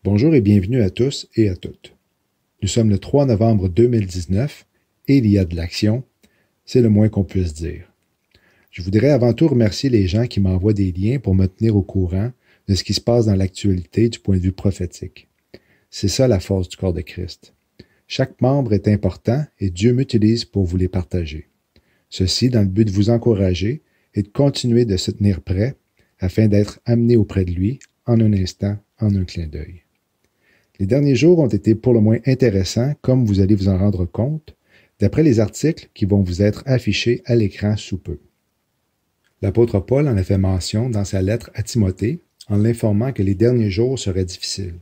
Bonjour et bienvenue à tous et à toutes. Nous sommes le 3 novembre 2019 et il y a de l'action, c'est le moins qu'on puisse dire. Je voudrais avant tout remercier les gens qui m'envoient des liens pour me tenir au courant de ce qui se passe dans l'actualité du point de vue prophétique. C'est ça la force du corps de Christ. Chaque membre est important et Dieu m'utilise pour vous les partager. Ceci dans le but de vous encourager et de continuer de se tenir prêt afin d'être amené auprès de lui en un instant, en un clin d'œil. Les derniers jours ont été pour le moins intéressants, comme vous allez vous en rendre compte, d'après les articles qui vont vous être affichés à l'écran sous peu. L'apôtre Paul en a fait mention dans sa lettre à Timothée en l'informant que les derniers jours seraient difficiles.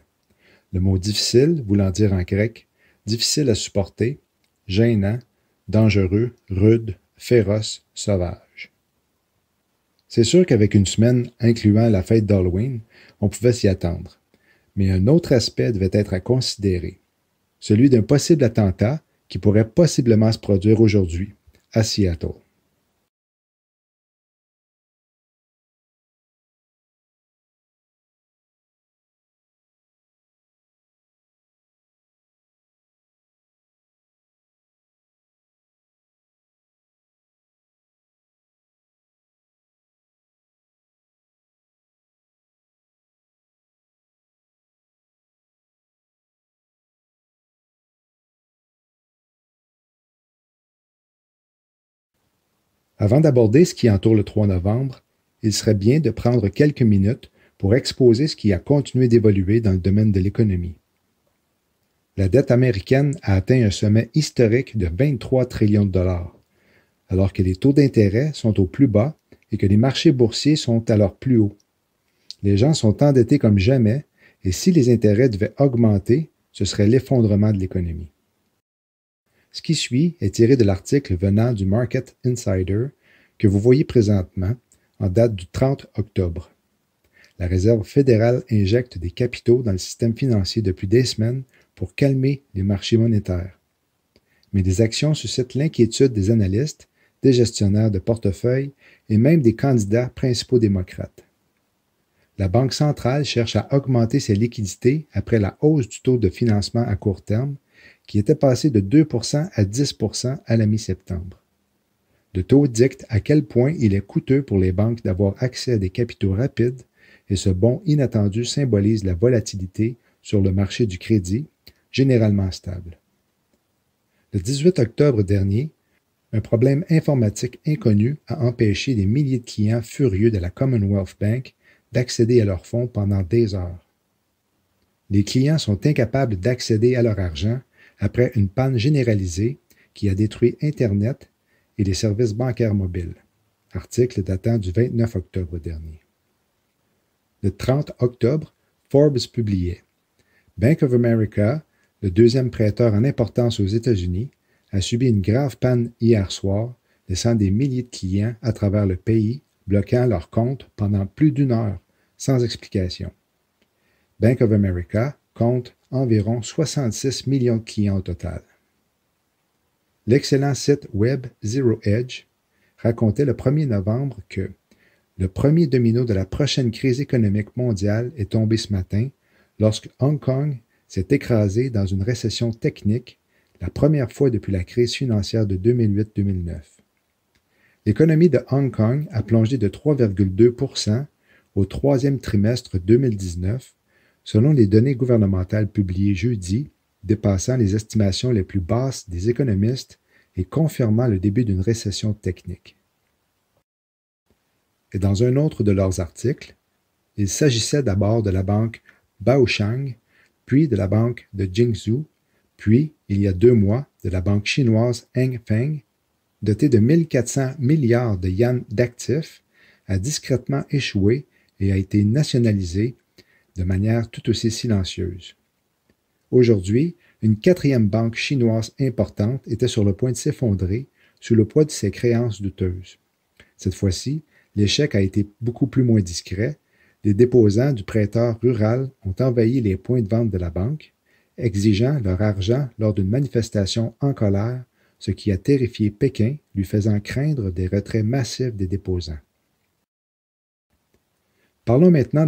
Le mot difficile voulant dire en grec difficile à supporter, gênant, dangereux, rude, féroce, sauvage. C'est sûr qu'avec une semaine incluant la fête d'Halloween, on pouvait s'y attendre. Mais un autre aspect devait être à considérer, celui d'un possible attentat qui pourrait possiblement se produire aujourd'hui à Seattle. Avant d'aborder ce qui entoure le 3 novembre, il serait bien de prendre quelques minutes pour exposer ce qui a continué d'évoluer dans le domaine de l'économie. La dette américaine a atteint un sommet historique de 23 trillions de dollars, alors que les taux d'intérêt sont au plus bas et que les marchés boursiers sont à leur plus haut. Les gens sont endettés comme jamais et si les intérêts devaient augmenter, ce serait l'effondrement de l'économie. Ce qui suit est tiré de l'article venant du Market Insider que vous voyez présentement en date du 30 octobre. La Réserve fédérale injecte des capitaux dans le système financier depuis des semaines pour calmer les marchés monétaires. Mais des actions suscitent l'inquiétude des analystes, des gestionnaires de portefeuille et même des candidats principaux démocrates. La Banque centrale cherche à augmenter ses liquidités après la hausse du taux de financement à court terme qui était passé de 2% à 10% à la mi-septembre. Le taux dicte à quel point il est coûteux pour les banques d'avoir accès à des capitaux rapides et ce bond inattendu symbolise la volatilité sur le marché du crédit, généralement stable. Le 18 octobre dernier, un problème informatique inconnu a empêché des milliers de clients furieux de la Commonwealth Bank d'accéder à leurs fonds pendant des heures. Les clients sont incapables d'accéder à leur argent après une panne généralisée qui a détruit Internet et les services bancaires mobiles. Article datant du 29 octobre dernier. Le 30 octobre, Forbes publiait « Bank of America, le deuxième prêteur en importance aux États-Unis, a subi une grave panne hier soir, laissant des milliers de clients à travers le pays bloquant leurs comptes pendant plus d'une heure, sans explication. Bank of America compte environ 66 millions de clients au total. » L'excellent site web Zero Hedge racontait le 1er novembre que le premier domino de la prochaine crise économique mondiale est tombé ce matin lorsque Hong Kong s'est écrasé dans une récession technique, la première fois depuis la crise financière de 2008-2009. L'économie de Hong Kong a plongé de 3,2% au troisième trimestre 2019, selon les données gouvernementales publiées jeudi, dépassant les estimations les plus basses des économistes et confirmant le début d'une récession technique. Et dans un autre de leurs articles, il s'agissait d'abord de la banque Baochang, puis de la banque de Jingzhou, puis, il y a 2 mois, de la banque chinoise Hengfeng, dotée de 1400 milliards de yuan d'actifs, a discrètement échoué et a été nationalisée de manière tout aussi silencieuse. Aujourd'hui, une 4e banque chinoise importante était sur le point de s'effondrer sous le poids de ses créances douteuses. Cette fois-ci, l'échec a été beaucoup moins discret. Les déposants du prêteur rural ont envahi les points de vente de la banque, exigeant leur argent lors d'une manifestation en colère, ce qui a terrifié Pékin, lui faisant craindre des retraits massifs des déposants. Parlons maintenant